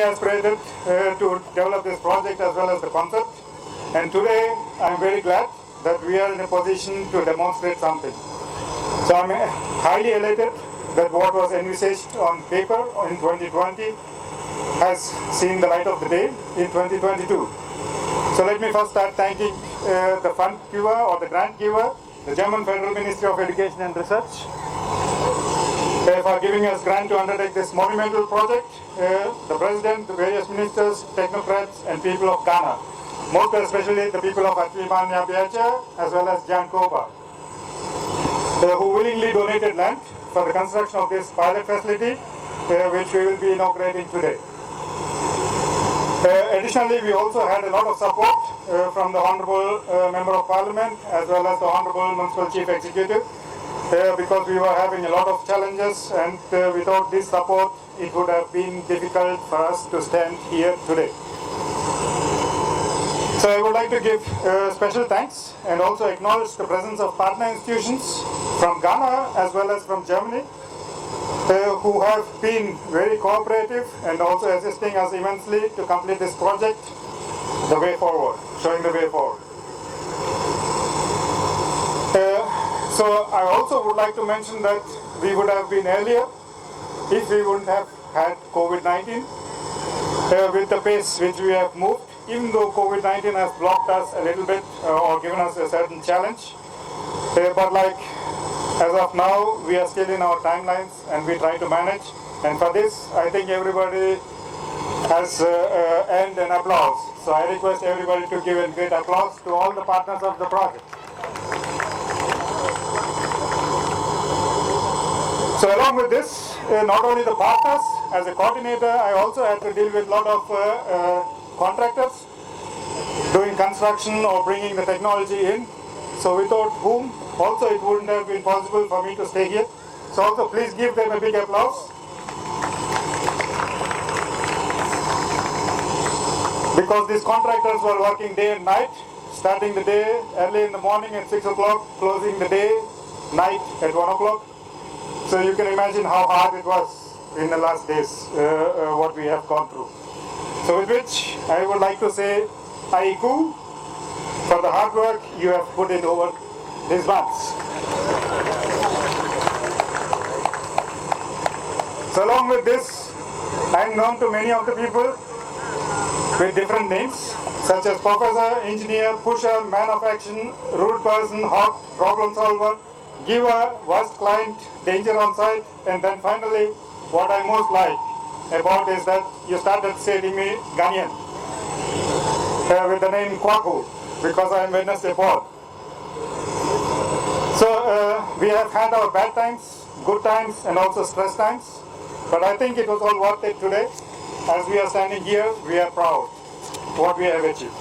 aspirated to develop this project as well as the concept. And today, I'm very glad that we are in a position to demonstrate something. So I'm highly elated that what was envisaged on paper in 2020 has seen the light of the day in 2022. So let me first start thanking the fund giver or the grant giver, the German Federal Ministry of Education and Research, for giving us grant to undertake this monumental project, the President, the various ministers, technocrats and people of Ghana, most especially the people of Atlimania Biacha as well as Jan Koba, who willingly donated land for the construction of this pilot facility, which we will be inaugurating today. Additionally, we also had a lot of support from the Honorable Member of Parliament as well as the Honorable Municipal Chief Executive, because we were having a lot of challenges, and without this support it would have been difficult for us to stand here today. So I would like to give special thanks and also acknowledge the presence of partner institutions from Ghana as well as from Germany, who have been very cooperative and also assisting us immensely to complete this project, the way forward, showing the way forward. So I also would like to mention that we would have been earlier if we wouldn't have had COVID-19 with the pace which we have moved, even though COVID-19 has blocked us a little bit or given us a certain challenge. But like as of now, we are still in our timelines and we try to manage. And for this, I think everybody has earned an applause. So I request everybody to give a great applause to all the partners of the project. So along with this, not only the partners, as a coordinator, I also had to deal with a lot of contractors doing construction or bringing the technology in. So without whom also it wouldn't have been possible for me to stay here. So also please give them a big applause. Because these contractors were working day and night, starting the day early in the morning at 6 o'clock, closing the day, night at 1 o'clock. So you can imagine how hard it was in the last days, what we have gone through. So with which I would like to say, Aiku, for the hard work you have put in over these months. So along with this, I am known to many of the people with different names, such as Professor, Engineer, Pusher, Man of Action, Rude Person, Hot, Problem Solver, Giver, Worst Client, Danger on Site, and then finally, what I most like about is that you started saying me Ghanaian with the name Kwaku, because I am Wednesday Paul. So we have had our bad times, good times, and also stress times, but I think it was all worth it today. As we are standing here, we are proud of what we have achieved.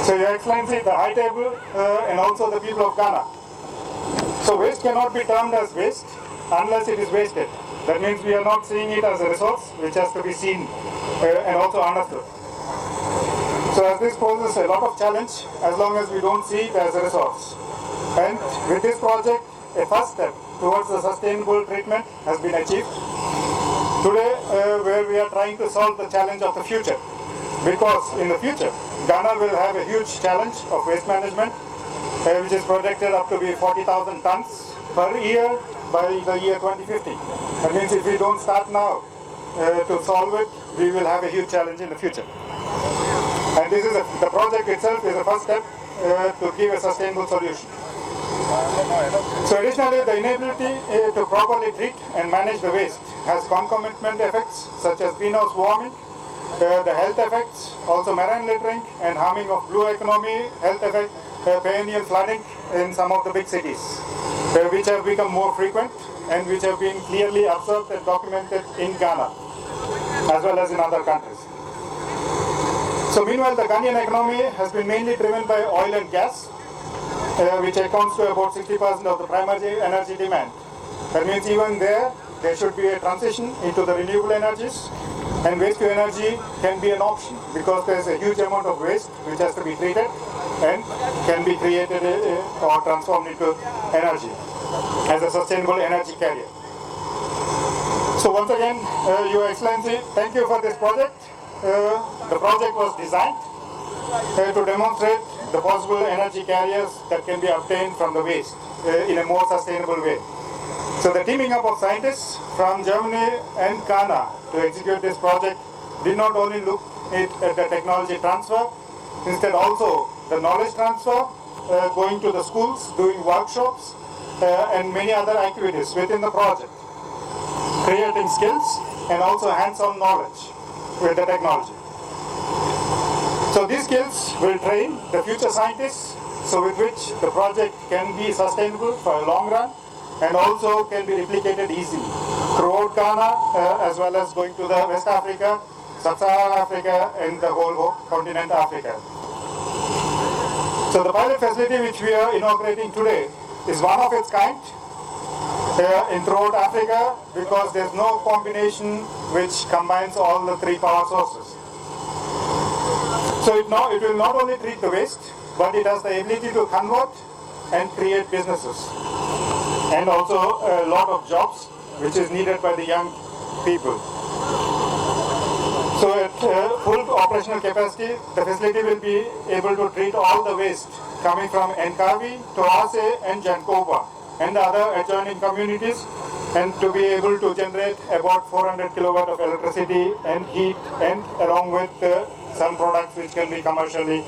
So Your Excellency, the High Table and also the people of Ghana. So waste cannot be termed as waste unless it is wasted. That means we are not seeing it as a resource which has to be seen and also understood. So as this poses a lot of challenge as long as we don't see it as a resource. And with this project, a first step towards the sustainable treatment has been achieved. Today, where we are trying to solve the challenge of the future. Because in the future, Ghana will have a huge challenge of waste management, which is projected up to be 40,000 tons per year by the year 2050. That means if we don't start now to solve it, we will have a huge challenge in the future. And this is the project itself is the first step to give a sustainable solution. So additionally, the inability to properly treat and manage the waste has concomitant effects such as greenhouse warming, the health effects, also marine littering and harming of blue economy, health effect, perennial flooding in some of the big cities, which have become more frequent and which have been clearly observed and documented in Ghana as well as in other countries. So meanwhile, the Ghanaian economy has been mainly driven by oil and gas, which accounts to about 60% of the primary energy demand. That means even there should be a transition into the renewable energies, and waste to energy can be an option because there is a huge amount of waste which has to be treated and can be created or transformed into energy. as a sustainable energy carrier. So once again, Your Excellency, thank you for this project. The project was designed to demonstrate the possible energy carriers that can be obtained from the waste in a more sustainable way. So the teaming up of scientists from Germany and Ghana to execute this project did not only look at the technology transfer, instead also the knowledge transfer, going to the schools, doing workshops, and many other activities within the project, creating skills and also hands-on knowledge with the technology. So these skills will train the future scientists, so with which the project can be sustainable for a long run and also can be replicated easily throughout Ghana, as well as going to the West Africa, Sub-Saharan Africa, and the whole continent Africa. So the pilot facility which we are inaugurating today is one of its kind in throughout Africa, because there's no combination which combines all the three power sources. So it will not only treat the waste, but it has the ability to convert and create businesses, and also a lot of jobs which is needed by the young people. So at full operational capacity, the facility will be able to treat all the waste coming from Nkavi, Toase and Jankoba and the other adjoining communities, and to be able to generate about 400 kilowatt of electricity and heat, and along with some products which can be commercially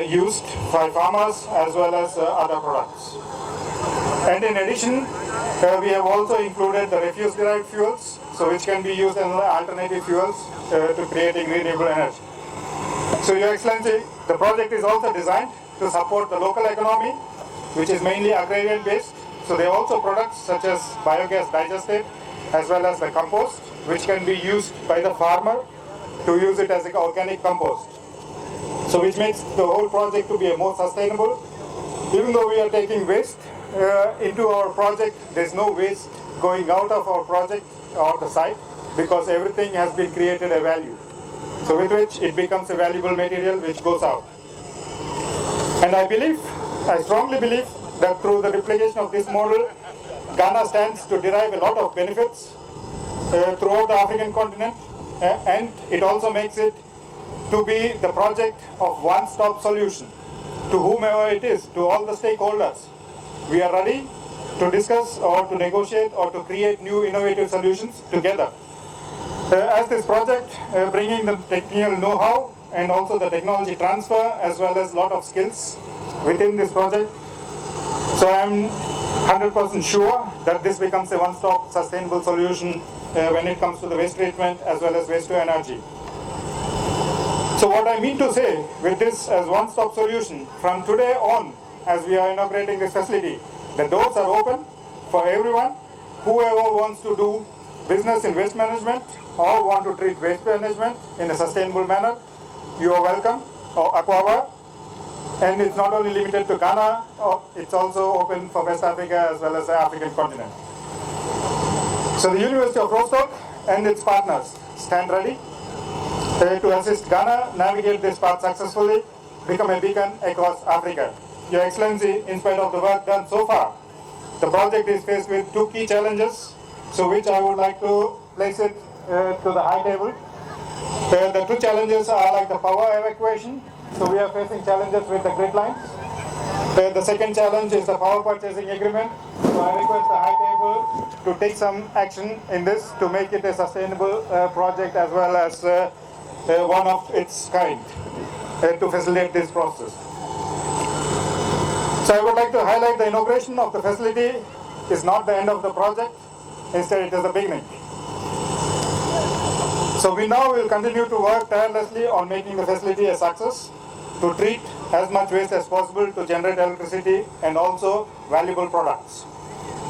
used by farmers as well as other products. And in addition, we have also included the refuse-derived fuels, so which can be used as alternative fuels to creating renewable energy. So Your Excellency, the project is also designed to support the local economy, which is mainly agrarian based. So there are also products such as biogas digestate as well as the compost, which can be used by the farmer to use it as an organic compost. So which makes the whole project to be a more sustainable. Even though we are taking waste into our project, there's no waste going out of our project or the site, because everything has been created a value. So with which it becomes a valuable material which goes out. And I strongly believe that through the replication of this model, Ghana stands to derive a lot of benefits throughout the African continent, and it also makes it to be the project of one-stop solution to whomever it is, to all the stakeholders. We are ready to discuss or to negotiate or to create new innovative solutions together. As this project bringing the technical know-how and also the technology transfer as well as a lot of skills within this project. So I am 100% sure that this becomes a one-stop sustainable solution when it comes to the waste treatment as well as waste to energy. So what I mean to say with this as one-stop solution, from today on, as we are inaugurating this facility, the doors are open for everyone. Whoever wants to do business in waste management or want to treat waste management in a sustainable manner, you are welcome, or Aquava. And it's not only limited to Ghana, it's also open for West Africa as well as the African continent. So the University of Rostock and its partners stand ready to assist Ghana navigate this path successfully, become a beacon across Africa. Your Excellency, in spite of the work done so far, the project is faced with two key challenges, so which I would like to place it to the high table. The two challenges are like the power evacuation, so we are facing challenges with the grid lines. The second challenge is the power purchasing agreement, so I request the high table to take some action in this to make it a sustainable project as well as one of its kind to facilitate this process. So I would like to highlight the inauguration of the facility is not the end of the project, instead it is the beginning. So we now will continue to work tirelessly on making the facility a success, to treat as much waste as possible to generate electricity and also valuable products.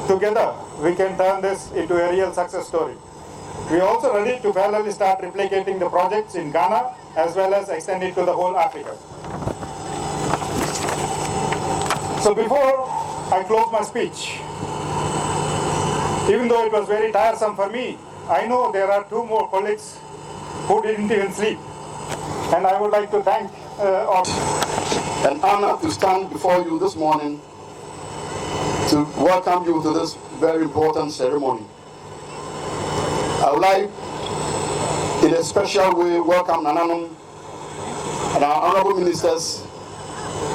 Together, we can turn this into a real success story. We are also ready to parallelly start replicating the projects in Ghana as well as extend it to the whole Africa. So before I close my speech, even though it was very tiresome for me, I know there are two more colleagues who didn't even sleep. And I would like to thank An honor to stand before you this morning to welcome you to this very important ceremony. I would like, in a special way, welcome Nananum and our honorable ministers,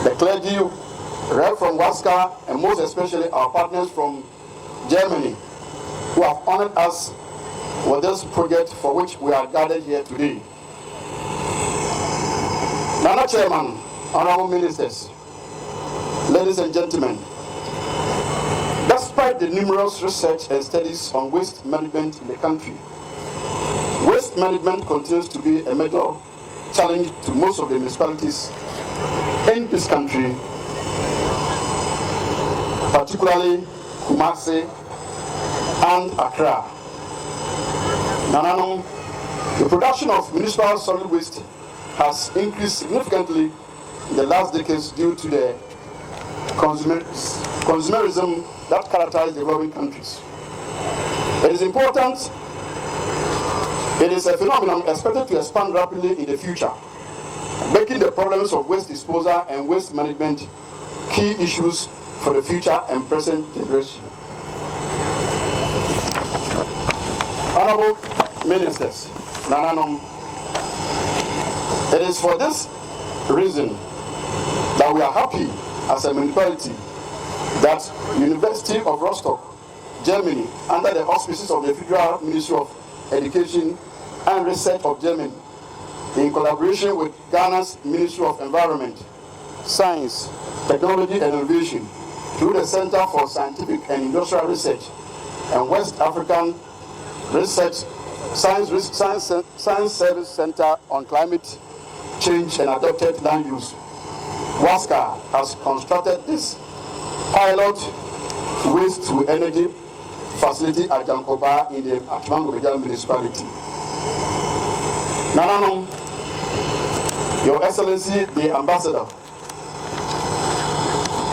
the clergy, right from Waska, and most especially our partners from Germany, who have honored us with this project for which we are gathered here today. Nana Chairman, honorable ministers, ladies and gentlemen, despite the numerous research and studies on waste management in the country, waste management continues to be a major challenge to most of the municipalities in this country, particularly Kumasi and Accra. Nanano, the production of municipal solid waste has increased significantly in the last decades due to the consumerism that characterizes developing countries. It is important. It is a phenomenon expected to expand rapidly in the future, making the problems of waste disposal and waste management key issues for the future and present generation. Honorable Ministers, Nananom, it is for this reason that we are happy as a municipality that University of Rostock, Germany, under the auspices of the Federal Ministry of Education and Research of Germany, in collaboration with Ghana's Ministry of Environment, Science, Technology and Innovation, through the Center for Scientific and Industrial Research and West African Research Science Service Center on Climate Change and Adapted Land Use, WASCA, has constructed this pilot waste-to-energy facility at Jankoba in the Atmango municipality. Nanano, Your Excellency, the Ambassador,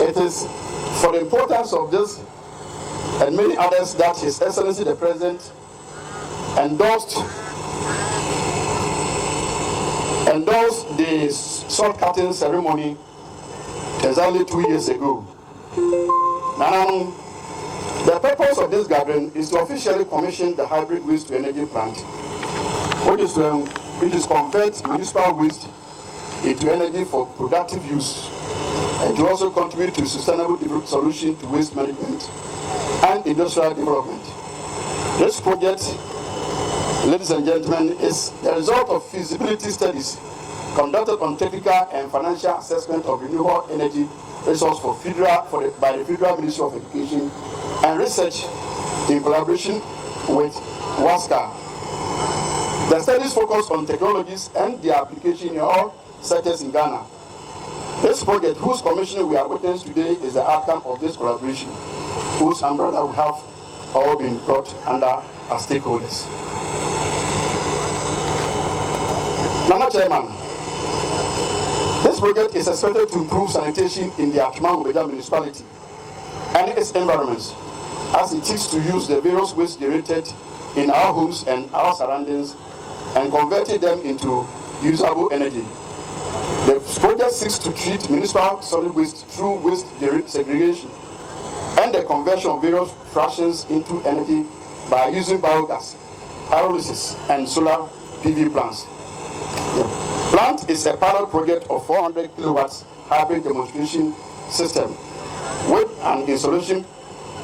it is for the importance of this and many others that His Excellency the President endorsed the salt cutting ceremony exactly 2 years ago. Now, the purpose of this gathering is to officially commission the hybrid waste-to-energy plant, which is convert municipal waste into energy for productive use, and to also contribute to sustainable solution to waste management and industrial development. This project, ladies and gentlemen, is the result of feasibility studies conducted on technical and financial assessment of renewable energy resource by the Federal Ministry of Education and Research in collaboration with WASCA. The studies focus on technologies and their application in all sectors in Ghana. This project, whose commissioning we are witnessing today, is the outcome of this collaboration, whose umbrella we have all been brought under as stakeholders. Nana Chairman, this project is expected to improve sanitation in the Atmango municipality and its environments, as it seeks to use the various waste generated in our homes and our surroundings and converting them into usable energy. The project seeks to treat municipal solid waste through waste segregation and the conversion of various fractions into energy by using biogas, pyrolysis, and solar PV plants. The plant is a pilot project of 400 kilowatts hybrid demonstration system with an installation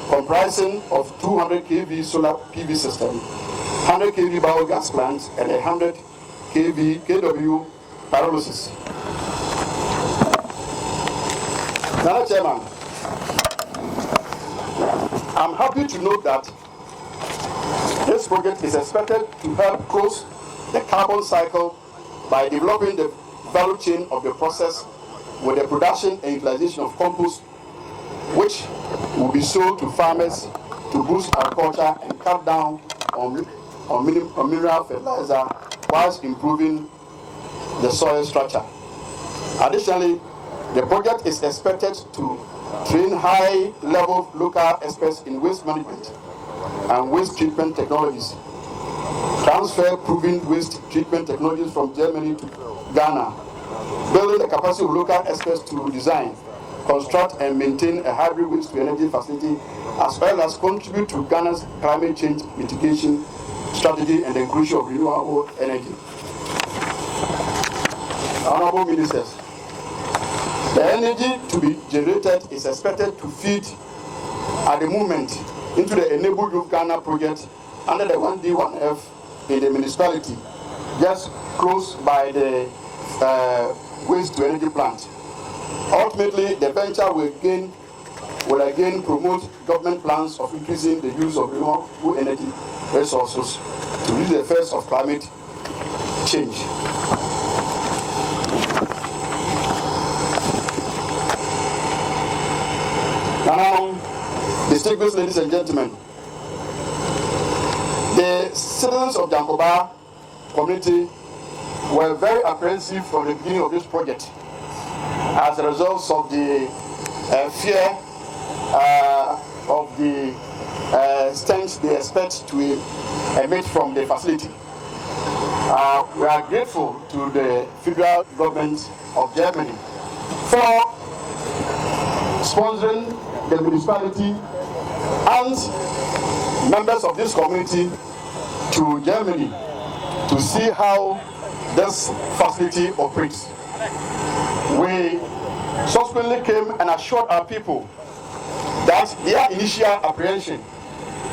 comprising of 200 kV solar PV system, 100 kV biogas plant, and 100 kW pyrolysis. Mr. Chairman, I'm happy to note that this project is expected to help close the carbon cycle by developing the value chain of the process with the production and utilization of compost, which will be sold to farmers to boost agriculture and cut down on mineral fertilizer whilst improving the soil structure. Additionally, the project is expected to train high-level local experts in waste management and waste treatment technologies, transfer proven waste treatment technologies from Germany to Ghana, building the capacity of local experts to design, construct and maintain a hybrid waste-to-energy facility, as well as contribute to Ghana's climate change mitigation strategy and the inclusion of renewable energy. Honorable Ministers, the energy to be generated is expected to feed at the moment into the Enable Youth Ghana project under the 1D1F in the municipality, just close by the waste-to-energy plant. Ultimately, the venture will again promote government plans of increasing the use of renewable energy resources to reach the effects of climate change. Now, distinguished ladies and gentlemen, the citizens of Jankoba community were very apprehensive from the beginning of this project as a result of the fear of the stench they expect to emit from the facility. We are grateful to the federal government of Germany for sponsoring the municipality and members of this community to Germany to see how this facility operates. We subsequently came and assured our people that their initial apprehension,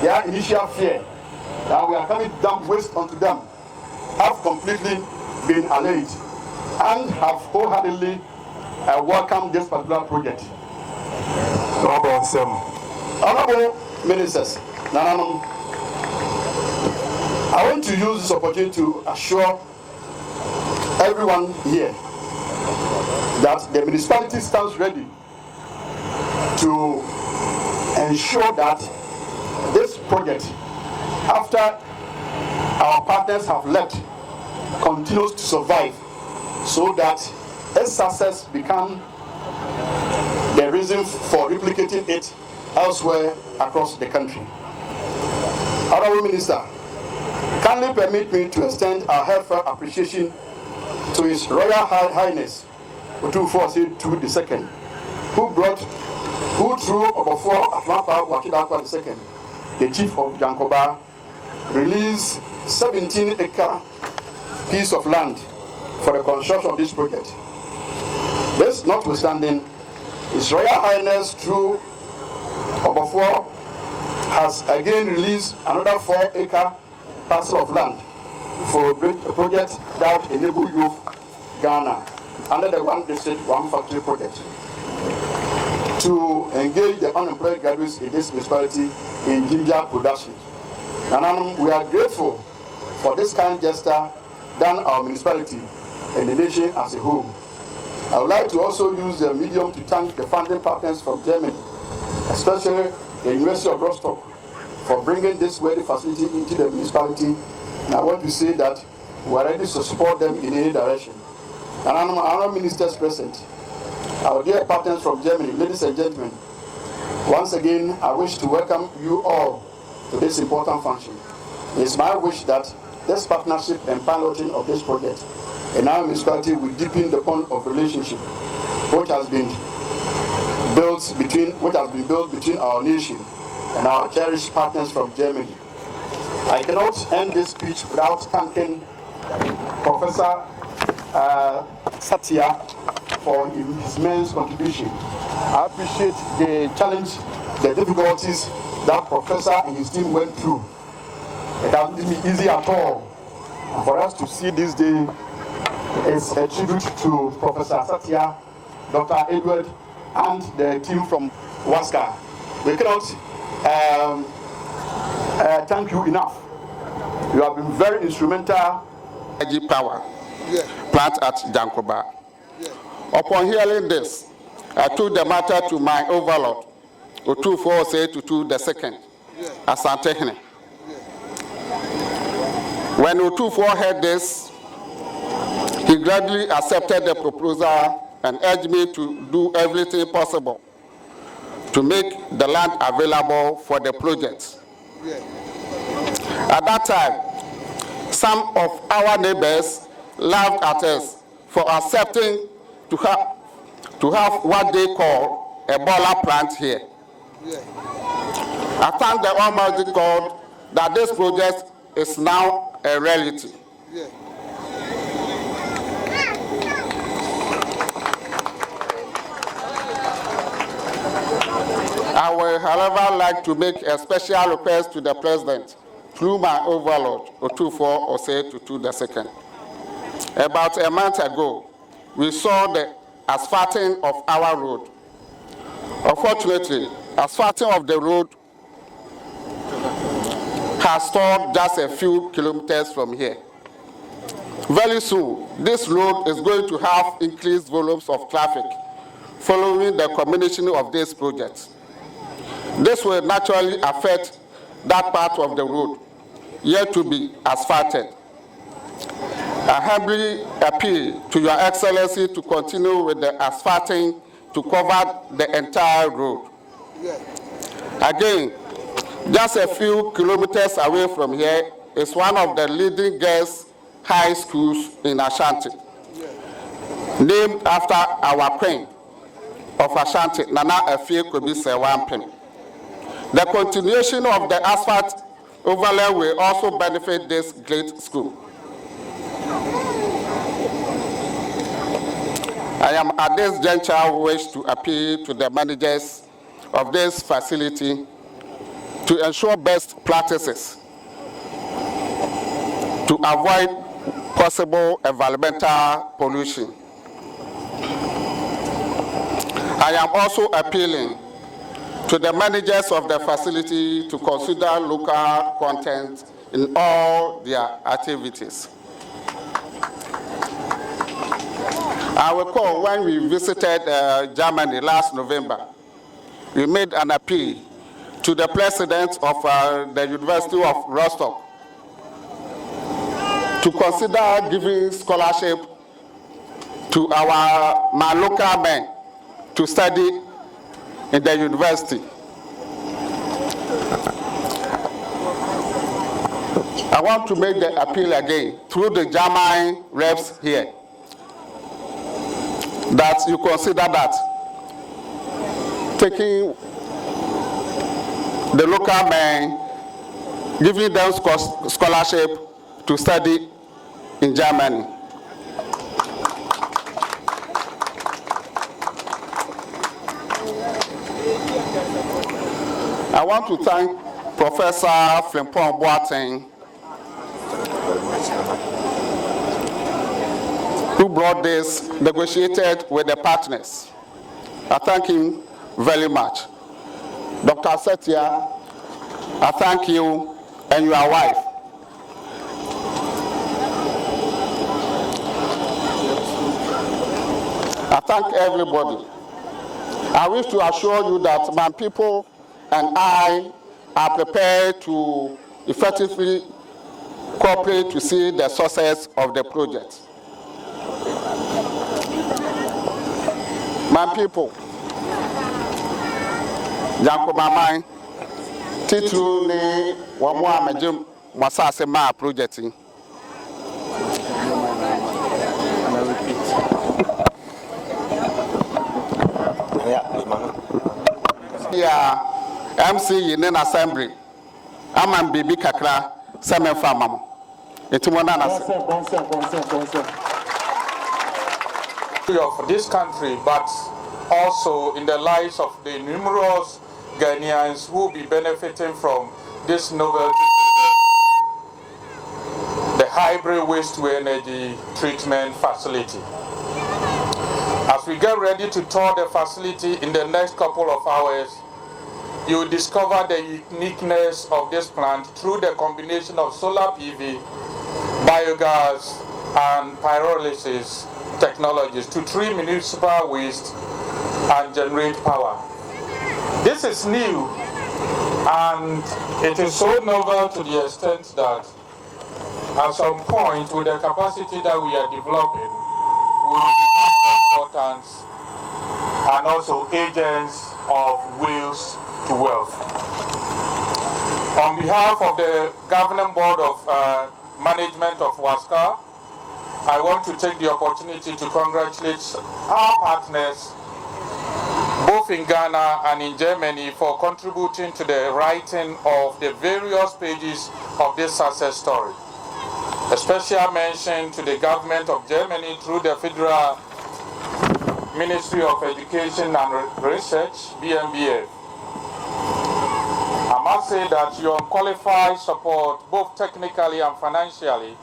their initial fear that we are coming to dump waste onto them have completely been allayed and have wholeheartedly welcomed this particular project. Honorable Ministers, I want to use this opportunity to assure everyone here that the municipality stands ready to ensure that this project, after our partners have left, continues to survive so that its success becomes the reason for replicating it elsewhere across the country. Honorable Minister, kindly permit me to extend our heartfelt appreciation to His Royal Highness Otumfuo II, who through Obafor Atlampa Wakidakwa II, the Chief of Jankoba, released 17-acre piece of land for the construction of this project. This notwithstanding, His Royal Highness through Obafor has again released another 4-acre parcel of land for a project that enable youth Ghana under the One District, One Factory project to engage the unemployed graduates in this municipality in ginger production. And we are grateful for this kind gesture done our municipality and the nation as a whole. I would like to also use the medium to thank the funding partners from Germany, especially the University of Rostock, for bringing this worthy facility into the municipality. And I want to say that we are ready to support them in any direction. And our ministers present, our dear partners from Germany, ladies and gentlemen, once again, I wish to welcome you all to this important function. It's my wish that this partnership and piloting of this project in our municipality will deepen the bond of relationship which has been built between our nation and our cherished partners from Germany. I cannot end this speech without thanking Professor Satya for his immense contribution. I appreciate the challenge, the difficulties that Professor and his team went through. It hasn't been easy at all. And for us to see this day is a tribute to Professor Satya, Dr. Edward, and the team from WASCA. We cannot thank you enough. You have been very instrumental. Energy power plant at Jankoba. Upon hearing this, I took the matter to my overlord, Otumfuo II, Asante. When Otumfuo heard this, he gradually accepted the proposal and urged me to do everything possible to make the land available for the project. At that time, some of our neighbors laughed at us for accepting to have what they call a boiler plant here. I thank the Almighty God that this project is now a reality. I would, however, like to make a special request to the President through my overlord, Otufo Osei Tutu II. About a month ago, we saw the asphalting of our road. Unfortunately, asphalting of the road has stopped just a few kilometers from here. Very soon, this road is going to have increased volumes of traffic following the combination of this project. This will naturally affect that part of the road yet to be asphalted. I humbly appeal to Your Excellency to continue with the asphalting to cover the entire road. Again, just a few kilometers away from here is one of the leading girls' high schools in Ashanti, named after our queen of Ashanti, Nana Afie Kobise Wampem. The continuation of the asphalt overlay will also benefit this great school. I am at this juncture wish to appeal to the managers of this facility to ensure best practices to avoid possible environmental pollution. I am also appealing to the managers of the facility to consider local content in all their activities. I recall when we visited Germany last November, we made an appeal to the president of the University of Rostock to consider giving scholarship to my local men to study in the university. I want to make the appeal again through the German reps here that you consider that taking the local men, giving them scholarship to study in Germany. I want to thank Professor Frimpong Boateng, who brought this, negotiated with the partners. I thank him very much. Dr. Setia, I thank you and your wife. I thank everybody. I wish to assure you that my people and I are prepared to effectively cooperate to see the success of the project. My people, Jankomamai, Titu ni wamwa majum masase ma project. Yeah, MC in an assembly. I'm baby kakra, semen farmam. It's one of this country, but also in the lives of the numerous Ghanaians who will be benefiting from this novelty, the hybrid waste-to-energy treatment facility. As we get ready to tour the facility in the next couple of hours, you will discover the uniqueness of this plant through the combination of solar PV, biogas, and pyrolysis technologies to treat municipal waste and generate power. This is new, and it is so novel to the extent that at some point, with the capacity that we are developing, we will become consultants and also agents of wills to wealth. On behalf of the Governing Board of Management of WASCA, I want to take the opportunity to congratulate our partners, both in Ghana and in Germany, for contributing to the writing of the various pages of this success story. A special mention to the government of Germany through the Federal Ministry of Education and Research, BMBF. I must say that your unqualified support, both technically and financially,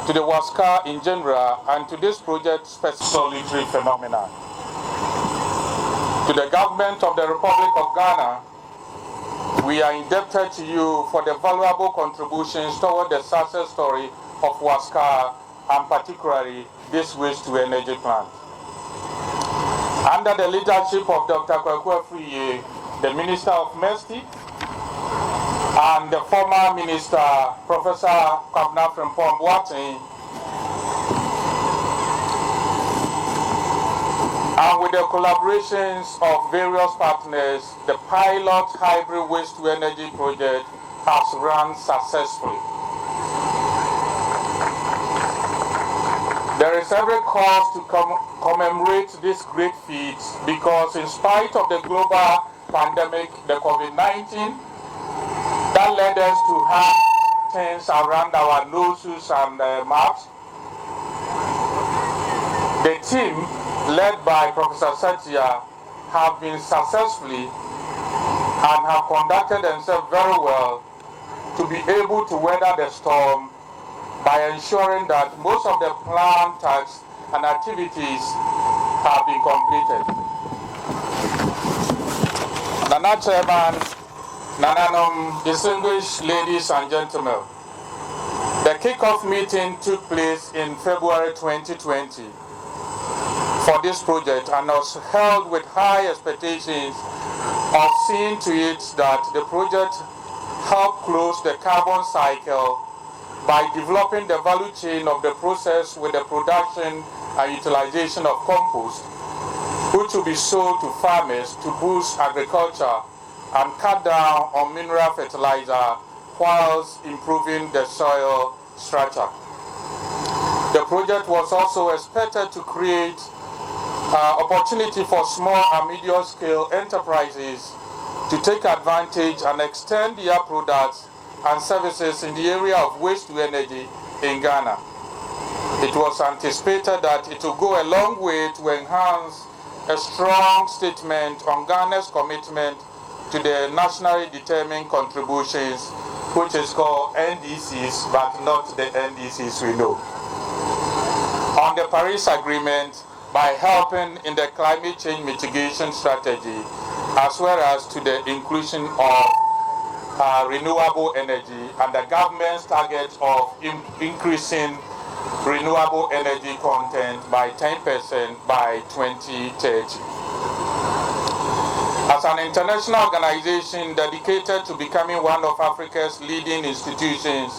to the WASCA in general and to this project solitary phenomenon. To the government of the Republic of Ghana, we are indebted to you for the valuable contributions toward the success story of WASCA and particularly this waste-to-energy plant. Under the leadership of Dr. Kwaku Afriyie, the Minister of Mainstay, and the former Minister, Professor Kwabena Frimpong Boateng, and with the collaborations of various partners, the pilot hybrid waste-to-energy project has run successfully. There is every cause to commemorate this great feat because in spite of the global pandemic, the COVID-19, that led us to have things around our noses and mouths, the team led by Professor Satia have been successfully and have conducted themselves very well to be able to weather the storm by ensuring that most of the planned tasks and activities have been completed. Nana Chairman, Nananom, distinguished ladies and gentlemen, the kickoff meeting took place in February 2020 for this project and was held with high expectations of seeing to it that the project helped close the carbon cycle by developing the value chain of the process with the production and utilization of compost, which will be sold to farmers to boost agriculture and cut down on mineral fertilizer whilst improving the soil structure. The project was also expected to create opportunity for small and medium-scale enterprises to take advantage and extend their products and services in the area of waste-to-energy in Ghana. It was anticipated that it will go a long way to enhance a strong statement on Ghana's commitment to the nationally determined contributions, which is called NDCs, but not the NDCs we know. On the Paris Agreement, by helping in the climate change mitigation strategy, as well as to the inclusion of renewable energy and the government's target of increasing renewable energy content by 10% by 2030. As an international organization dedicated to becoming one of Africa's leading institutions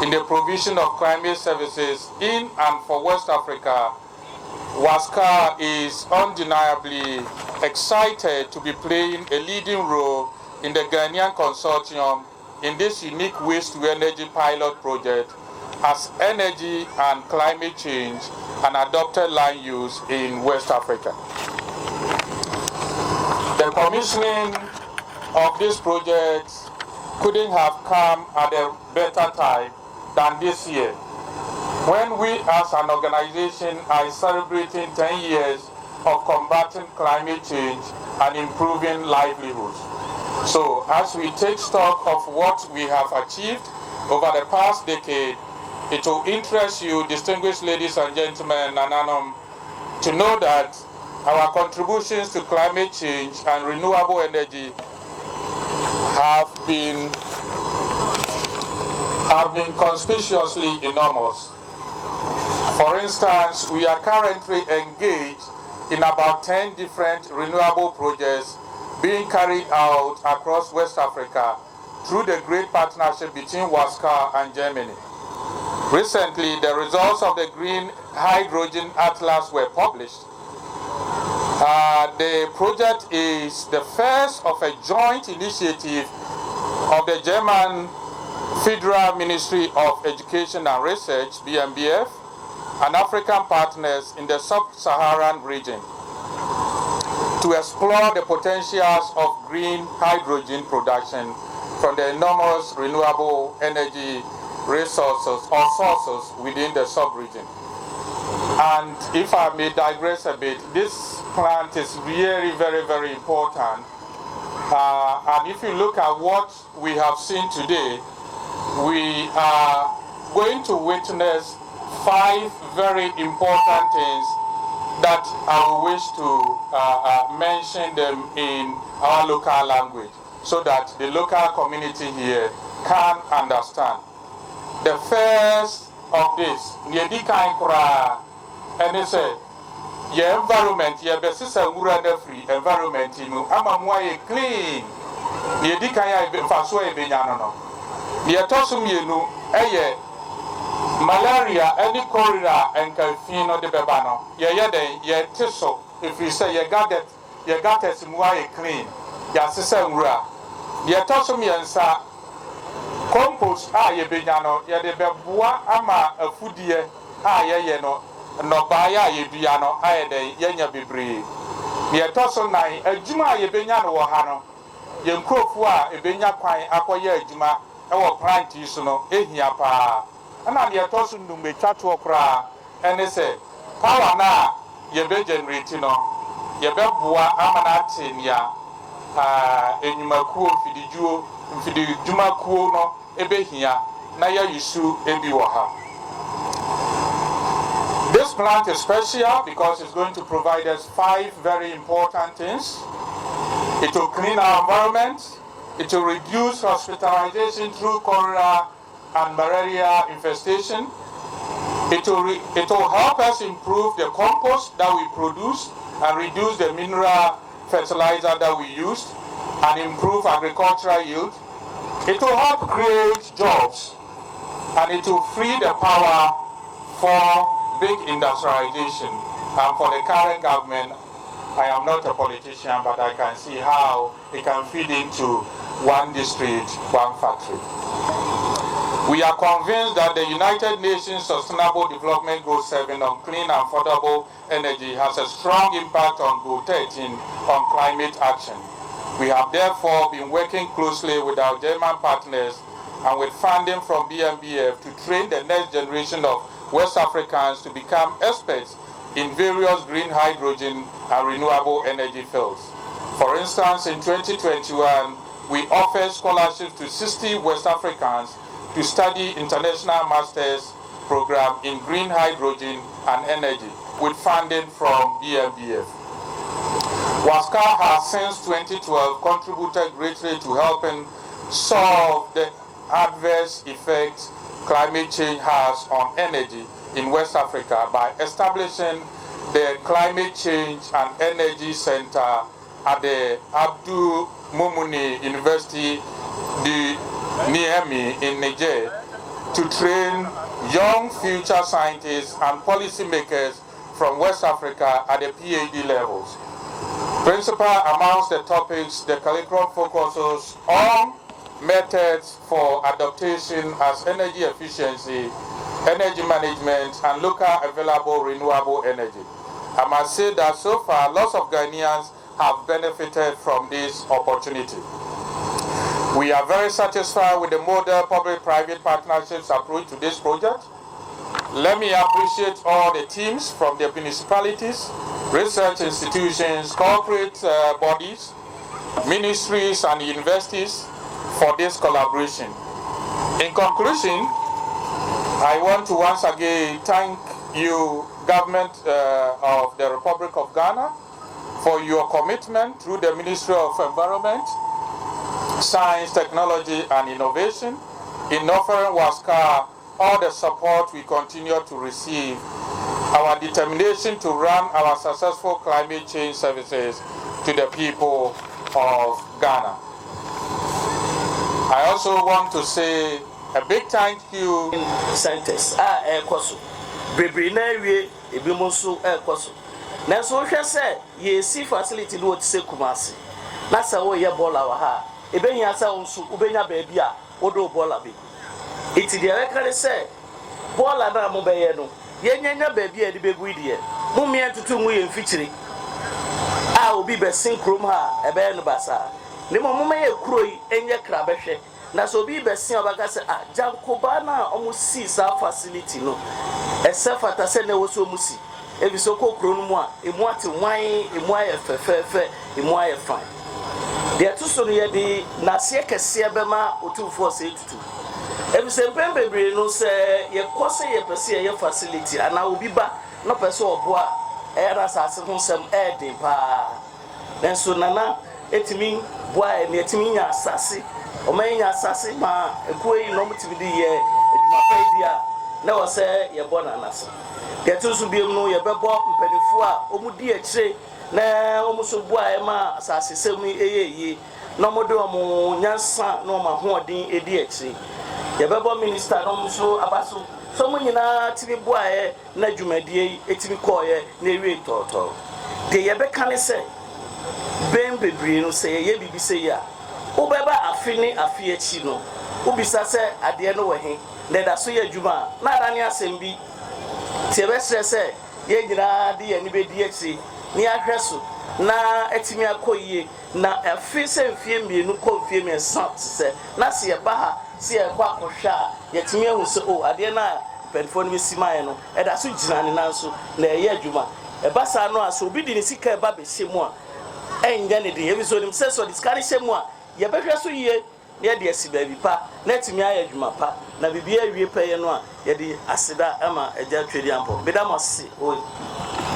in the provision of climate services in and for West Africa, WASCA is undeniably excited to be playing a leading role in the Ghanaian consortium in this unique waste-to-energy pilot project as energy and climate change and adopted land use in West Africa. The commissioning of this project couldn't have come at a better time than this year, when we as an organization are celebrating 10 years of combating climate change and improving livelihoods. So as we take stock of what we have achieved over the past decade, it will interest you, distinguished ladies and gentlemen, Nananom, to know that our contributions to climate change and renewable energy have been conspicuously enormous. For instance, we are currently engaged in about 10 different renewable projects being carried out across West Africa through the great partnership between WASCA and Germany. Recently, the results of the Green Hydrogen Atlas were published. The project is the first of a joint initiative of the German Federal Ministry of Education and Research, BMBF, and African partners in the sub-Saharan region. to explore the potentials of green hydrogen production from the enormous renewable energy resources or sources within the sub-region. And if I may digress a bit, this plant is really very, very important. And if you look at what we have seen today, we are going to witness 5 very important things that I wish to mention them in our local language so that the local community here can understand. The first of this, and they say, your environment, your best free environment, I'm clean. Yedikaya Fasua Benyano. Near Tosum Yenu, malaria, any corridor, and Calfino de Bebano. Ye tisso, if you say you got it, clean. Yasisa, ye Tosum Yansa, compost, ye Benyano, ye de Bebua, ama a foodie, yeno, no baya ye biano, de Yenya Bibri. Ye Tosum Nai, a Juma ye Benyano Wahano. Yen Krofua, a Benya Quine, Aqua Juma, our plant is no, ehia pa. And I'm your tossing to me chat to okra, and they say, Power na, ye be generating no, ye be boa amanatin ya, enyumaku fidi jumaku no, ebe hia, na ya yisu ebi waha. This plant is special because it's going to provide us 5 very important things. It will clean our environment. It will reduce hospitalization through cholera and malaria infestation. It will help us improve the compost that we produce and reduce the mineral fertilizer that we use and improve agricultural yield. It will help create jobs and it will free the power for big industrialization. And for the current government, I am not a politician, but I can see how it can feed into one district, one factory. We are convinced that the United Nations Sustainable Development Goal 7 on clean and affordable energy has a strong impact on Goal 13 on climate action. We have therefore been working closely with our German partners and with funding from BMBF to train the next generation of West Africans to become experts in various green hydrogen and renewable energy fields. For instance, in 2021, we offered scholarships to 60 West Africans to study international master's program in green hydrogen and energy with funding from BMBF. WASCA has since 2012 contributed greatly to helping solve the adverse effects climate change has on energy in West Africa by establishing the Climate Change and Energy Center at the Abdul Mumuni University de Niamey in Niger to train young future scientists and policymakers from West Africa at the PhD levels. Principal amongst the topics, the curriculum focuses on methods for adaptation as energy efficiency, energy management, and local available renewable energy. I must say that so far, lots of Ghanaians have benefited from this opportunity. We are very satisfied with the model public-private partnerships approach to this project. Let me appreciate all the teams from the municipalities, research institutions, corporate bodies, ministries, and universities for this collaboration. In conclusion, I want to once again thank you, Government of the Republic of Ghana, for your commitment through the Ministry of Environment, Science, Technology, and Innovation in offering WASCA all the support we continue to receive, our determination to run our successful climate change services to the people of Ghana. I also want to say a big thank you. Centers ekoso bebre na wie ebi mo so ekoso na so hwe se ye si facility no ti se Kumasi na sa wo ye bola wa ha ebenya sa nso ubenya ba bia odo bola be iti de rekare se bola na mo be ye no ye nyanya ba bia de be guidie mo me tutu mu ye mfikyire a na obi be sin krom ha ebe no basa ne momma ye kuro yi enye kra behwe na so obi be sin obaka se jankoba na omusi sa facility no ese fata se ne wo so musi ebi so ko kro no mu a emu ate wan emu aye fefefe emu aye fine de to so no ye de na se kese be ma otufo se tutu ebi se pembebre no se ye kose ye pese ye facility ana obi ba no pese oboa era sase ho sem eden pa nenso nana etimi boa ne etimi nya asase o man nya asase ma ekoyi no mutimi di ye eduma pa dia na wo se ye bo na naso de to so biem no ye bebo mpanifo a omudi akire na omuso boa e ma asase sem eyeye no modo omo nyansa no ma hoodin edi akire ye bebo minister no muso abaso so mo nyina tibi boa e na dwumadie etimi koye na ewie toto de ye be kan se ben bebre no se ye bibi se ya ubeba afini afi echi no ubisa se ade no we he na da so ye dwuma na da ne asembi tie be se ye nyina de ye ni be di echi ni ahweso na etimi akoyie na afi se mfie mienu ko mfie mi se na se ye ba ha se ye kwa kohwa ye timi ahu se o ade na penfo no simae no e da so gina ne nanso na ye adwuma e ba sa no aso obi di ne sika e ba be hemu a enga ne de ye so nim se so diskari hemu a ye behwe so yie na de asi ba bi pa na timi aye adwuma pa na bibia awie pa ye no a ye de aseda ama eja twedi ampo bedamase o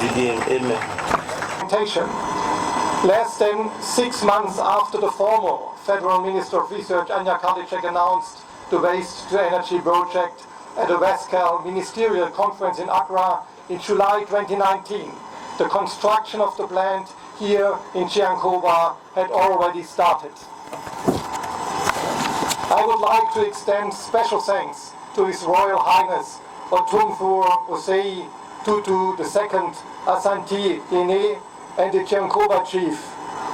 didi amen. Less than 6 months after the former Federal Minister of Research Anja Karliczek announced the Waste to Energy project at a WESCAL ministerial conference in Accra in July 2019, the construction of the plant here in Chiancoba had already started. I would like to extend special thanks to His Royal Highness Otumfuo Osei Tutu II Asante Ene and the Chiancoba chief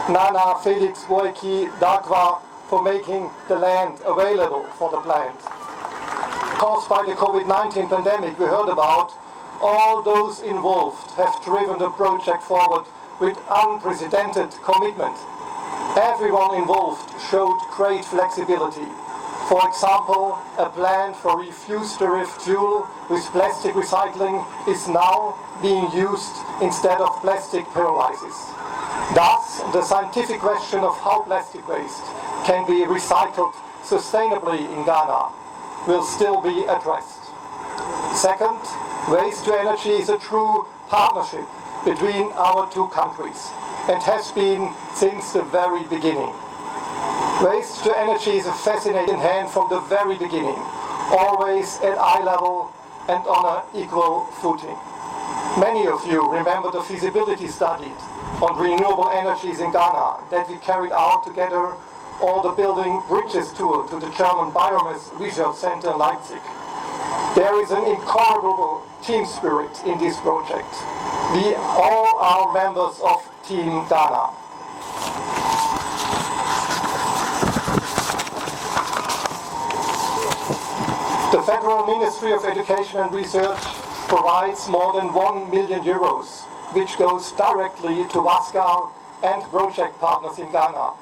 Nana Felix Boyki Dagwa for making the land available for the plant. Caused by the COVID-19 pandemic we heard about, all those involved have driven the project forward with unprecedented commitment. Everyone involved showed great flexibility. For example, a plant for refuse-derived fuel with plastic recycling is now being used instead of plastic pyrolysis. Thus, the scientific question of how plastic waste can be recycled sustainably in Ghana will still be addressed. Second, waste to energy is a true partnership between our two countries and has been since the very beginning. Waste to energy is a fascinating hand from the very beginning, always at eye level and on an equal footing. Many of you remember the feasibility study on renewable energies in Ghana that we carried out together, or the Building Bridges tour to the German Biomass Research Center in Leipzig. There is an incredible team spirit in this project. We all are members of Team Ghana. The Federal Ministry of Education and Research provides more than 1 million euros, which goes directly to WASCAL and project partners in Ghana.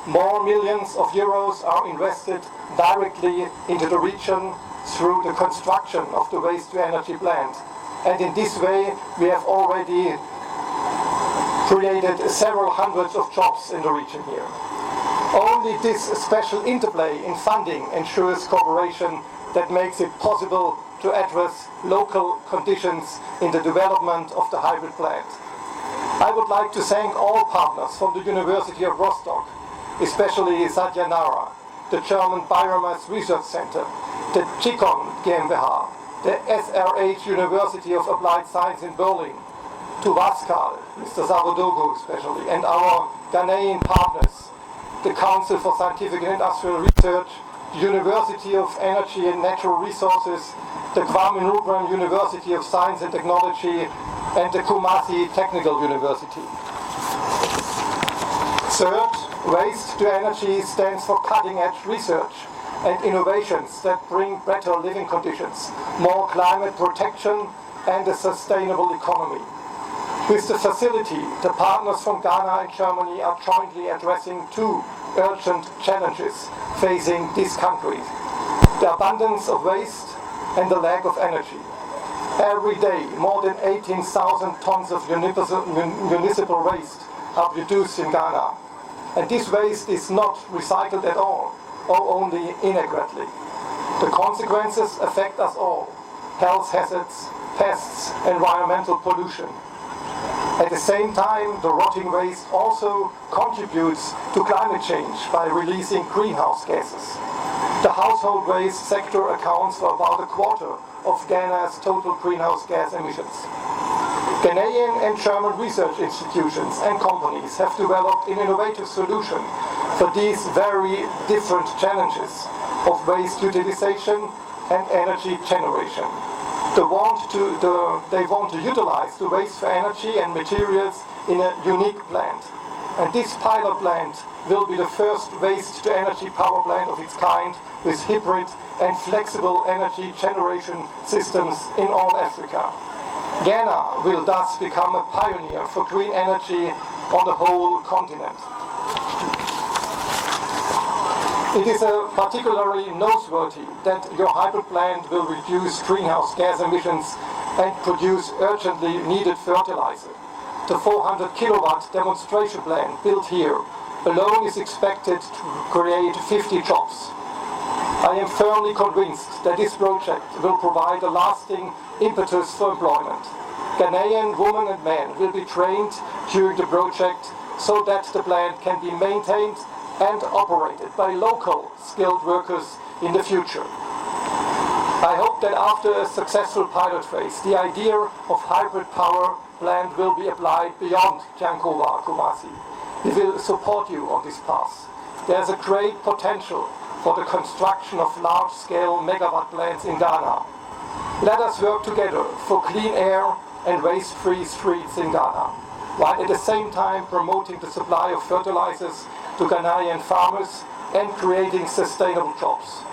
More millions of euros are invested directly into the region through the construction of the waste-to-energy plant. And in this way, we have already created several hundreds of jobs in the region here. Only this special interplay in funding ensures cooperation that makes it possible to address local conditions in the development of the hybrid plant. I would like to thank all partners from the University of Rostock, especially Satya Nara, the German Biomass Research Center, the Chikon GmbH, the SRH University of Applied Science in Berlin, to WASCAL, Mr. Savodogo especially, and our Ghanaian partners, the Council for Scientific and Industrial Research, the University of Energy and Natural Resources, the Kwame Nkrumah University of Science and Technology, and the Kumasi Technical University. Third, waste to energy stands for cutting-edge research and innovations that bring better living conditions, more climate protection, and a sustainable economy. With the facility, the partners from Ghana and Germany are jointly addressing two urgent challenges facing these countries: the abundance of waste and the lack of energy. Every day, more than 18,000 tons of municipal waste are produced in Ghana. And this waste is not recycled at all, or only inadequately. The consequences affect us all: health hazards, pests, environmental pollution. At the same time, the rotting waste also contributes to climate change by releasing greenhouse gases. The household waste sector accounts for about a quarter of Ghana's total greenhouse gas emissions. Ghanaian and German research institutions and companies have developed an innovative solution for these very different challenges of waste utilization and energy generation. They want to utilize the waste for energy and materials in a unique plant. And this pilot plant will be the first waste-to-energy power plant of its kind, with hybrid and flexible energy generation systems in all Africa. Ghana will thus become a pioneer for green energy on the whole continent. It is particularly noteworthy that your hybrid plant will reduce greenhouse gas emissions and produce urgently needed fertilizer. The 400 kilowatt demonstration plant built here alone is expected to create 50 jobs. I am firmly convinced that this project will provide a lasting impetus for employment. Ghanaian women and men will be trained during the project so that the plant can be maintained and operated by local skilled workers in the future. I hope that after a successful pilot phase, the idea of hybrid power plant will be applied beyond Jankowa, Kumasi. We will support you on this path. There is a great potential for the construction of large-scale megawatt plants in Ghana. Let us work together for clean air and waste-free streets in Ghana, while at the same time promoting the supply of fertilizers to Ghanaian farmers and creating sustainable jobs.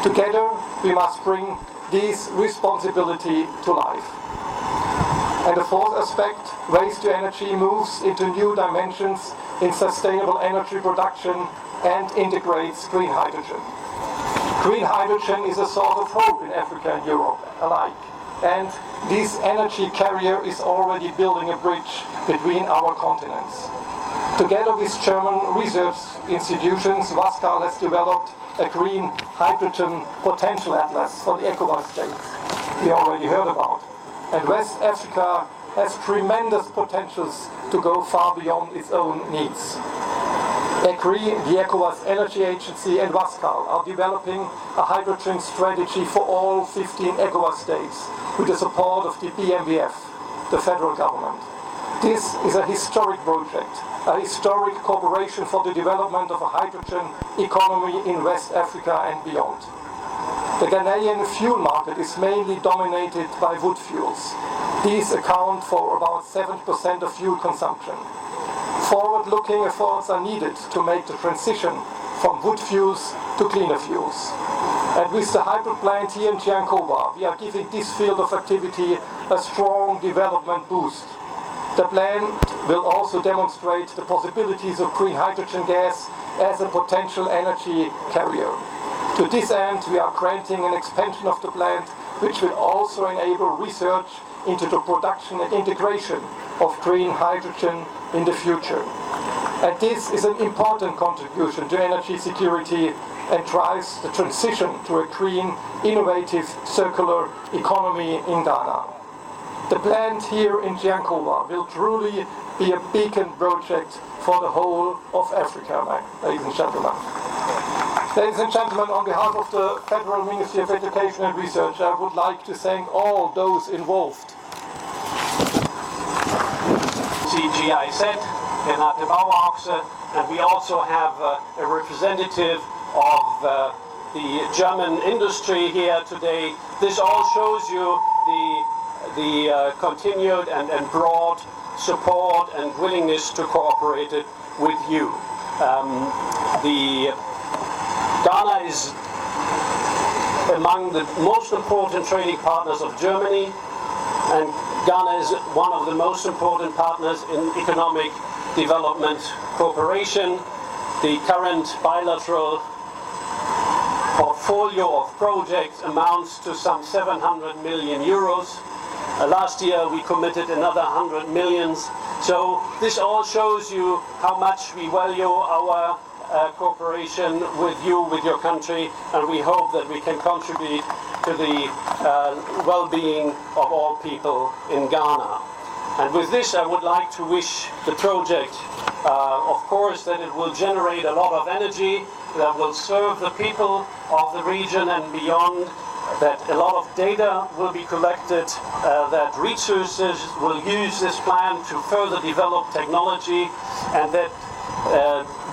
Together, we must bring this responsibility to life. And the fourth aspect, waste-to-energy, moves into new dimensions in sustainable energy production and integrates green hydrogen. Green hydrogen is a sort of hope in Africa and Europe alike, and this energy carrier is already building a bridge between our continents. Together with German research institutions, Wascal has developed a green hydrogen potential atlas for the ECOWAS states we already heard about. And West Africa has tremendous potentials to go far beyond its own needs. ECRI, the ECOWAS Energy Agency, and Wascal are developing a hydrogen strategy for all 15 ECOWAS states with the support of the BMWF, the federal government. This is a historic project, a historic cooperation for the development of a hydrogen economy in West Africa and beyond. The Ghanaian fuel market is mainly dominated by wood fuels. These account for about 7% of fuel consumption. Forward-looking efforts are needed to make the transition from wood fuels to cleaner fuels. And with the hybrid plant here in Jankowa, we are giving this field of activity a strong development boost. The plant will also demonstrate the possibilities of green hydrogen gas as a potential energy carrier. To this end, we are granting an expansion of the plant, which will also enable research into the production and integration of green hydrogen in the future. And this is an important contribution to energy security and drives the transition to a green, innovative, circular economy in Ghana. The plant here in Jankowa will truly be a beacon project for the whole of Africa, ladies and gentlemen. Ladies and gentlemen, on behalf of the Federal Ministry of Education and Research, I would like to thank all those involved. CGIZ, Renate Bauachse, and we also have a representative of the German industry here today. This all shows you the continued and broad support and willingness to cooperate with you. Ghana is among the most important trading partners of Germany, and Ghana is one of the most important partners in economic development cooperation. The current bilateral portfolio of projects amounts to some 700 million euros. Last year we committed another 100 million. So this all shows you how much we value our cooperation with you, with your country, and we hope that we can contribute to the well-being of all people in Ghana. And with this I would like to wish the project, of course, that it will generate a lot of energy, that will serve the people of the region and beyond, that a lot of data will be collected, that researchers will use this plan to further develop technology, and that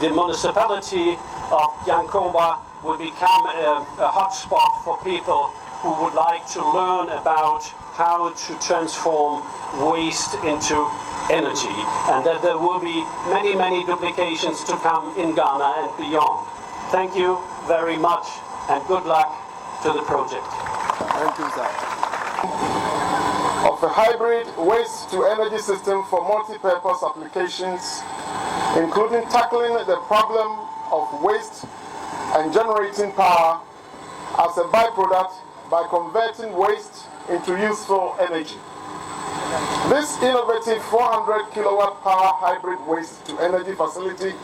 the municipality of Yankoba will become a hotspot for people who would like to learn about how to transform waste into energy, and that there will be many, many duplications to come in Ghana and beyond. Thank you very much, and good luck to the project. Thank you, sir. Of a hybrid waste-to-energy system for multi-purpose applications, including tackling the problem of waste and generating power as a byproduct by converting waste into useful energy. This innovative 400 kilowatt power hybrid waste-to-energy facility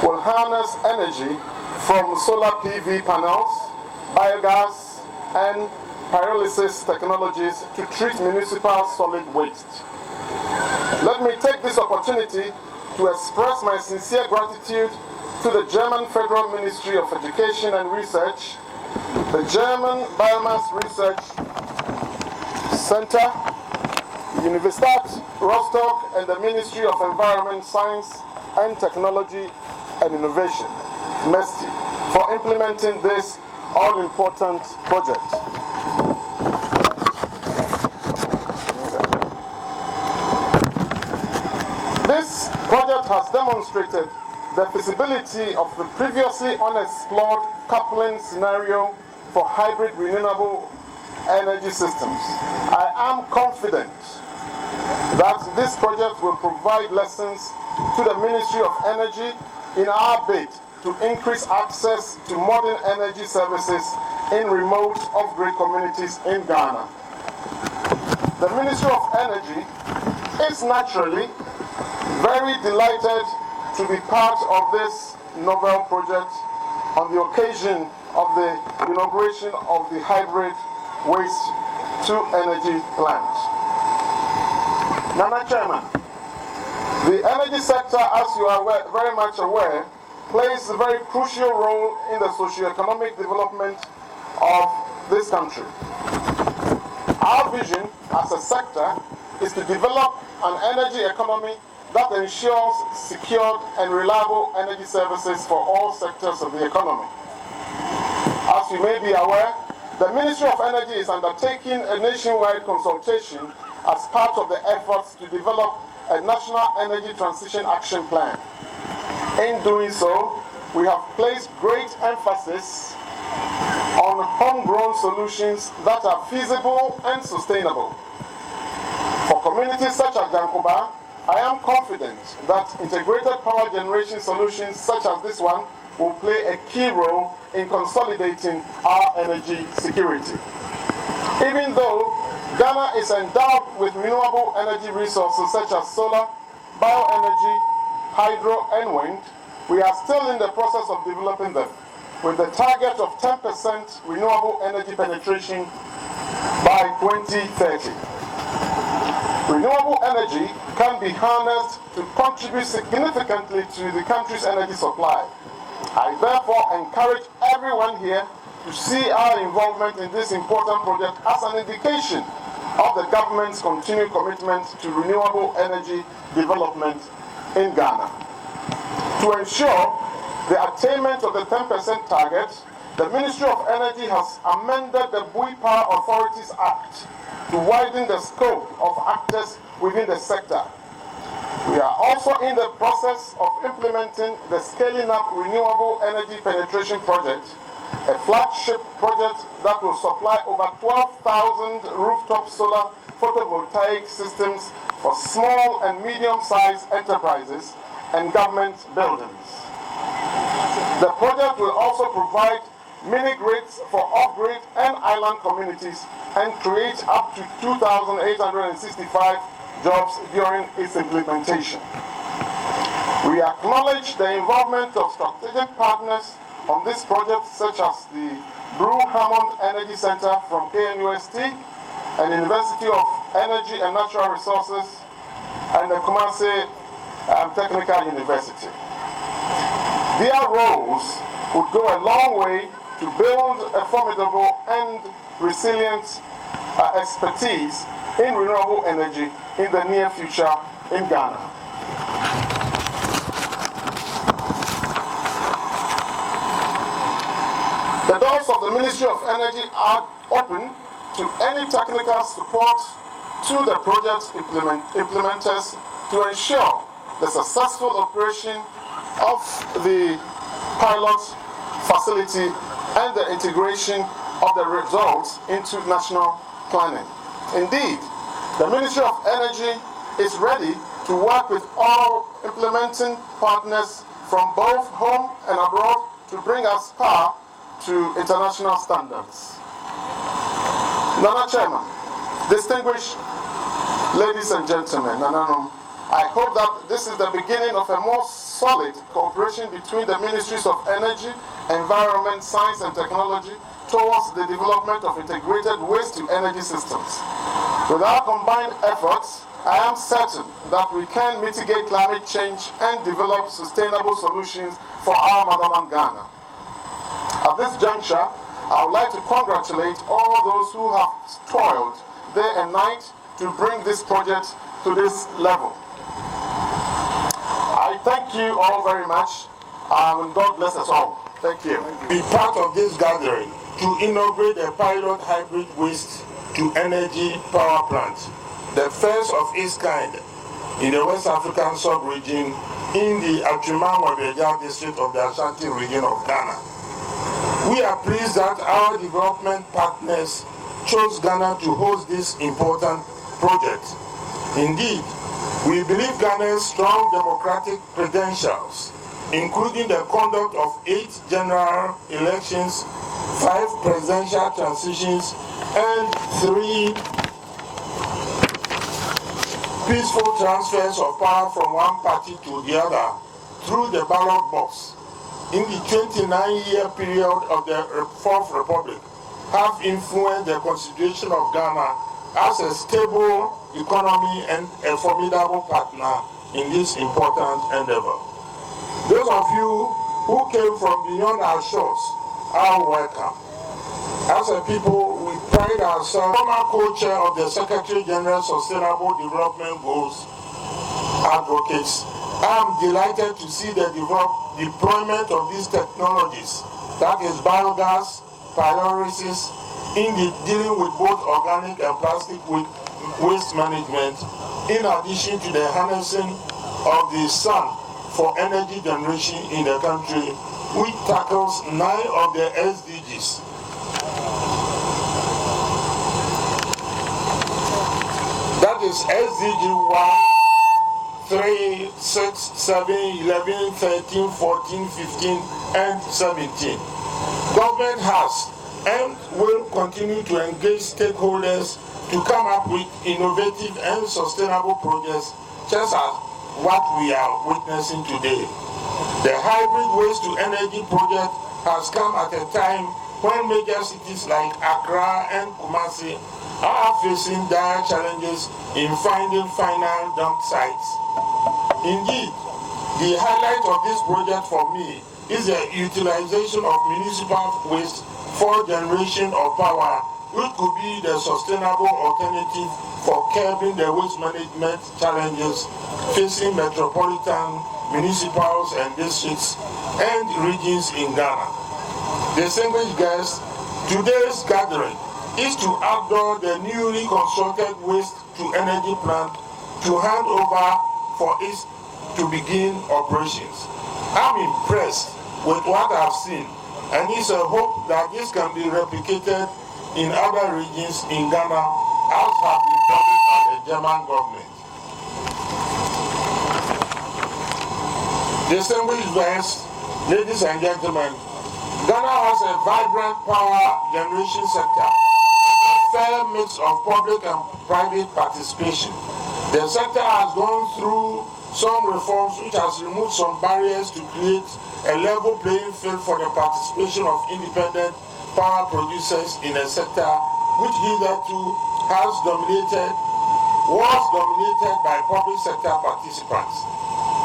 will harness energy from solar PV panels, biogas, and pyrolysis technologies to treat municipal solid waste. Let me take this opportunity to express my sincere gratitude to the German Federal Ministry of Education and Research, the German Biomass Research Center, the Universität Rostock, and the Ministry of Environment, Science and Technology and Innovation, MESTI, for implementing this all-important project. This project has demonstrated the feasibility of the previously unexplored coupling scenario for hybrid renewable energy systems. I am confident that this project will provide lessons to the Ministry of Energy in our bid to increase access to modern energy services in remote off-grid communities in Ghana. The Ministry of Energy is naturally very delighted to be part of this novel project on the occasion of the inauguration of the hybrid waste-to-energy plant. Nana Chairman, the energy sector, as you are very much aware, plays a very crucial role in the socio-economic development of this country. Our vision as a sector is to develop an energy economy that ensures secured and reliable energy services for all sectors of the economy. As you may be aware, the Ministry of Energy is undertaking a nationwide consultation as part of the efforts to develop a National Energy Transition Action Plan. In doing so, we have placed great emphasis on homegrown solutions that are feasible and sustainable. For communities such as Yankoba, I am confident that integrated power generation solutions such as this one will play a key role in consolidating our energy security. Even though Ghana is endowed with renewable energy resources such as solar, bioenergy, hydro, and wind, we are still in the process of developing them, with the target of 10% renewable energy penetration by 2030. Renewable energy can be harnessed to contribute significantly to the country's energy supply. I therefore encourage everyone here to see our involvement in this important project as an indication of the government's continued commitment to renewable energy development in Ghana. To ensure the attainment of the 10% target, the Ministry of Energy has amended the Bui Power Authorities Act to widen the scope of actors within the sector. We are also in the process of implementing the Scaling Up Renewable Energy Penetration Project, a flagship project that will supply over 12,000 rooftop solar photovoltaic systems for small and medium-sized enterprises and government buildings. The project will also provide mini-grids for off-grid and island communities and create up to 2,865 jobs during its implementation. We acknowledge the involvement of strategic partners on this project, such as the Brew Hammond Energy Center from KNUST and University of Energy and Natural Resources and the Kumasi Technical University. Their roles would go a long way to build a formidable and resilient expertise in renewable energy in the near future in Ghana. The doors of the Ministry of Energy are open to any technical support to the project implementers to ensure the successful operation of the pilot facility and the integration of the results into national planning. Indeed, the Ministry of Energy is ready to work with all implementing partners from both home and abroad to bring us power to international standards. Nana Chairman, distinguished ladies and gentlemen, I hope that this is the beginning of a more solid cooperation between the Ministries of Energy, Environment, Science and Technology towards the development of integrated waste-to-energy systems. With our combined efforts, I am certain that we can mitigate climate change and develop sustainable solutions for our motherland Ghana. At this juncture, I would like to congratulate all those who have toiled day and night to bring this project to this level. I thank you all very much, and God bless us all. Thank you. Be part of this gathering to inaugurate a pilot hybrid waste-to-energy power plant, the first of its kind in the West African sub-region in the Atrimang-Wabeja district of the Ashanti region of Ghana. We are pleased that our development partners chose Ghana to host this important project. Indeed, we believe Ghana's strong democratic credentials, including the conduct of 8 general elections, 5 presidential transitions, and 3 peaceful transfers of power from one party to the other through the ballot box in the 29-year period of the Fourth Republic, have influenced the constitution of Ghana as a stable economy and a formidable partner in this important endeavor. Those of you who came from beyond our shores are welcome. As a people, we pride ourselves. Former co-chair of the Secretary General Sustainable Development Goals advocates, I am delighted to see the deployment of these technologies, that is biogas, pyrolysis, in dealing with both organic and plastic waste management, in addition to the harnessing of the sun for energy generation in the country, which tackles 9 of the SDGs. That is SDG 1, 3, 6, 7, 11, 13, 14, 15, and 17. Government has and will continue to engage stakeholders to come up with innovative and sustainable projects, just as what we are witnessing today. The hybrid waste-to-energy project has come at a time when major cities like Accra and Kumasi are facing dire challenges in finding final dump sites. Indeed, the highlight of this project for me is the utilization of municipal waste for generation of power, which could be the sustainable alternative for curbing the waste management challenges facing metropolitan, municipals and districts and regions in Ghana. Distinguished guests, today's gathering is to outdoor the newly constructed waste-to-energy plant to hand over for it to begin operations. I'm impressed with what I've seen and it's a hope that this can be replicated in other regions in Ghana, as have been promised by the German government. Distinguished guests, ladies and gentlemen, Ghana has a vibrant power generation sector with a fair mix of public and private participation. The sector has gone through some reforms which has removed some barriers to create a level playing field for the participation of independent power producers in a sector which hitherto was dominated by public sector participants.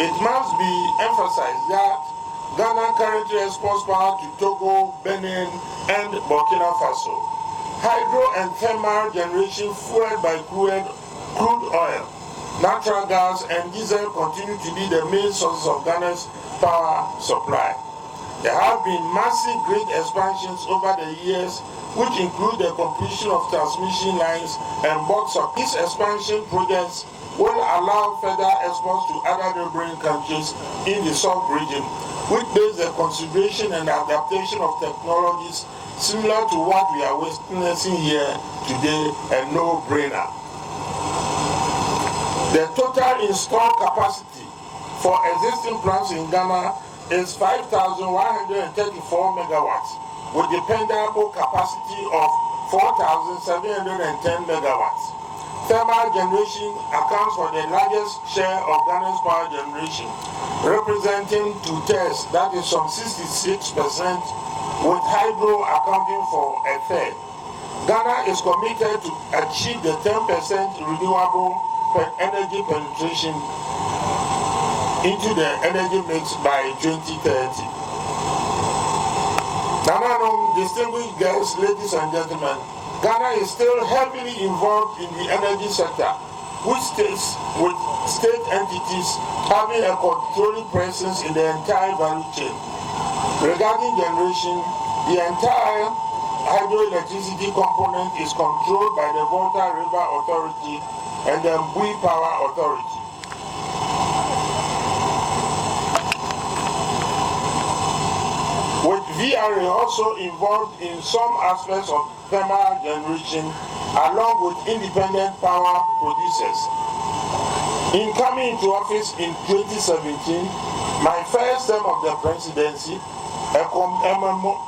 It must be emphasized that Ghana currently exports power to Togo, Benin, and Burkina Faso. Hydro and thermal generation fueled by crude oil, natural gas, and diesel continue to be the main sources of Ghana's power supply. There have been massive grid expansions over the years, which include the completion of transmission lines and box up. These expansion projects will allow further exports to other neighboring countries in the sub-region, which base the consideration and adaptation of technologies similar to what we are witnessing here today, a no-brainer. The total installed capacity for existing plants in Ghana is 5,134 megawatts, with dependable capacity of 4,710 megawatts. Thermal generation accounts for the largest share of Ghana's power generation, representing 2/3, that is some 66%, with hydro accounting for a third. Ghana is committed to achieve the 10% renewable energy penetration into the energy mix by 2030. Distinguished guests, ladies and gentlemen, Ghana is still heavily involved in the energy sector, with state entities having a controlling presence in the entire value chain. Regarding generation, the entire hydroelectricity component is controlled by the Volta River Authority and the Mbui Power Authority. With VRA also involved in some aspects of thermal generation, along with independent power producers. In coming into office in 2017, my first term of the presidency, a moratorium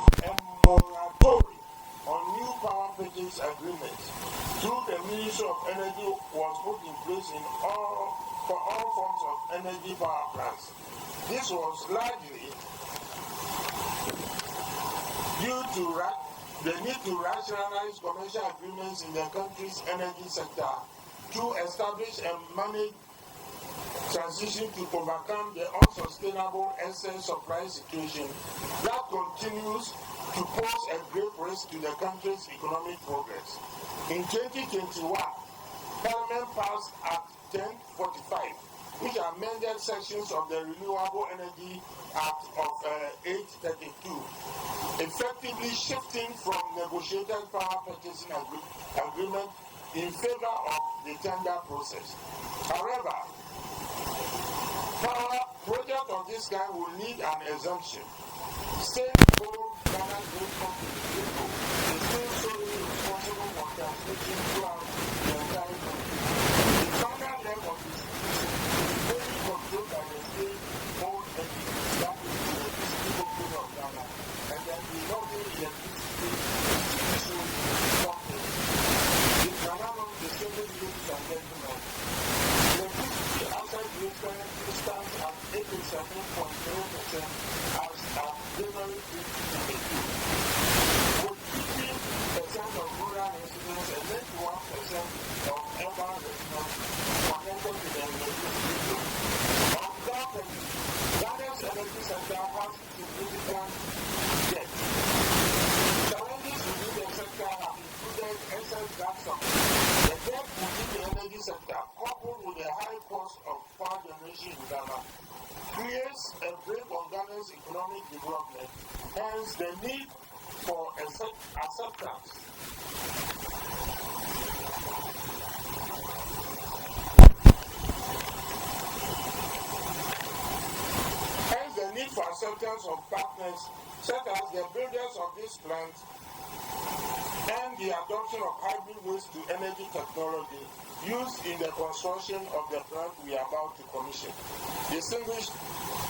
on new power purchase agreements through the Ministry of Energy was put in place for all forms of energy power plants. This was largely due to the need to rationalize commercial agreements in the country's energy sector to establish and manage transition to overcome the unsustainable excess supply situation that continues to pose a grave risk to the country's economic progress. In 2021, Parliament passed Act 1045, which amended sections of the Renewable Energy Act of 832, effectively shifting from negotiated power purchasing agreement in favor of the tender process. However, power project of this kind will need an exemption. State-owned Ghana Grid Company is still solely responsible for transmission throughout the entire country. The final leg of distribution is mainly controlled by the state-owned entities, that is the Electricity Company of Ghana, and then the local electricity distribution company. The Ghana distributed ladies and gentlemen, electricity outside grid currently stands at 87.0% as of January 2022, with 15% of rural residents and 91% of urban residents connected to the electricity grid. Undoubtedly, Ghana's energy sector has significant debt. Challenges within the sector have included excess gas supply. The debt within the energy sector, coupled with the high cost of power generation in Ghana, creates a brake on Ghana's economic development, hence the need for acceptance. Hence the need for acceptance of partners such as the builders of this plant and the adoption of hybrid waste to energy technology used in the construction of the plant we are about to commission. Distinguished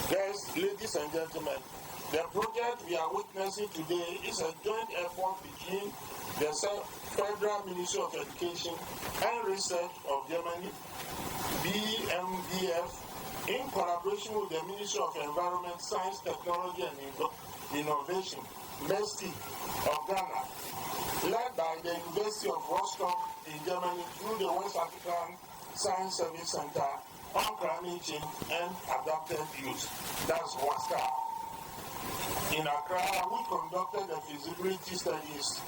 guests, ladies and gentlemen, the project we are witnessing today is a joint effort between the Federal Ministry of Education and Research of Germany, BMDF, in collaboration with the Ministry of Environment, Science, Technology and Innovation, mainstay of Ghana, led by the University of Rostock in Germany through the West African Science Service Center on Climate Change and Adaptive Use, that's WASCA. In Accra, we conducted the feasibility studies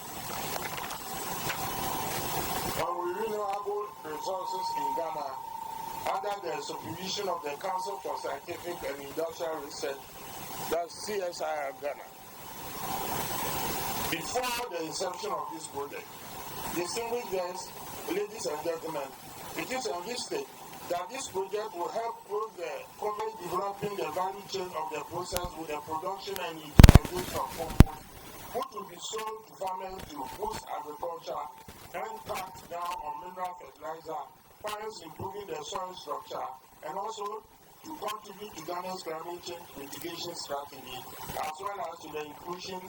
on renewable resources in Ghana under the supervision of the Council for Scientific and Industrial Research, that's CSIR Ghana. Before the inception of this project, distinguished guests, ladies and gentlemen, it is envisaged that this project will help close the coverage developing the value chain of the process with the production and utilization of compost, which will be sold to farmers to boost agriculture and cut down on mineral fertilizer, hence improving the soil structure, and also to contribute to Ghana's climate change mitigation strategy, as well as to the inclusion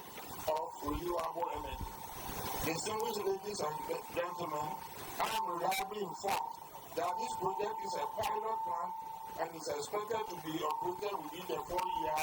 of renewable energy. Distinguished ladies and gentlemen, I am reliably informed that this project is a pilot plant and is expected to be operated within the 4-year